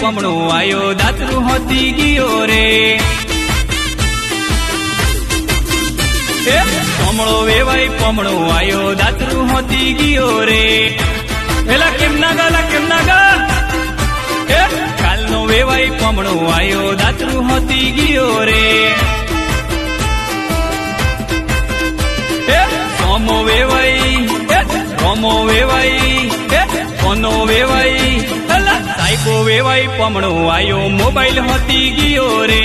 पमणो आयो दातरू होती गियो रे पमणो वेवाई पमणो आयो दातरू होती गियो रे एला केम नागा कालनो वेवाई पमणो आयो दातरू होती गियो रे सोमो वेवाई रोमो वेवाई कोनो वेवाई साइबो वेवाई पमणो आयो मोबाइल होती गियो रे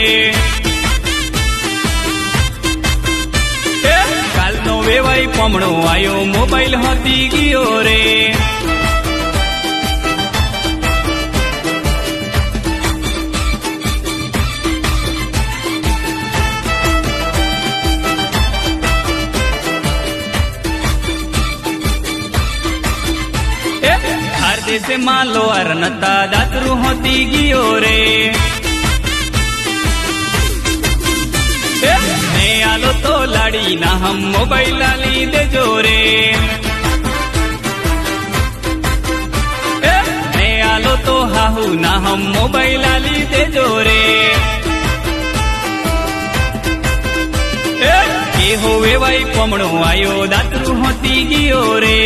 कालनो वेवाई पमणो आयो मोबाइल होती गियो रे से मालो अरनता दातरू होती गियो रे ने आलो तो लाड़ी ना हम मोबाइल ली दे जो रे ने आलो तो हाहू ना हम मोबाइल ली दे जो रे के होवे वाई पमणो आयो दातरू होती गियो रे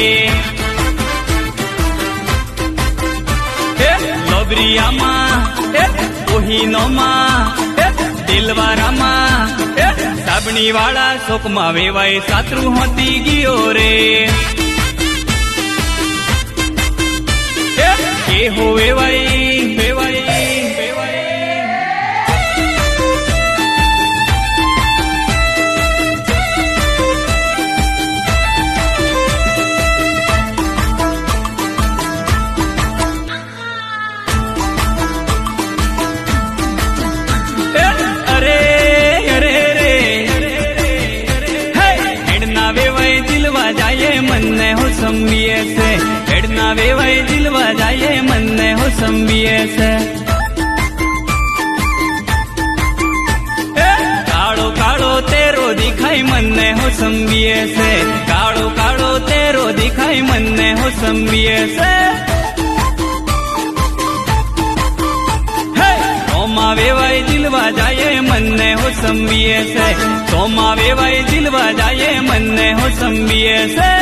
लोबरियामा ओहीनोमा दिलवारामा साबणी वाला शोकमा वेवाई सातरू होती गियो रे के हो वेवाई वेवाई मन्ने हो संबिये से हेडना वेवाई दिलवा जाए मन्ने हो संबिये से काड़ो काड़ो तेरो दिखाई मन्ने हो संबिये से काड़ो काड़ो तेरो दिखाई मन्ने हो संबिये से सोमा वेवाई दिलवा जाए मन्ने हो संबिये से सोमा वेवाई दिलवा जाए मन्ने हो संबिये से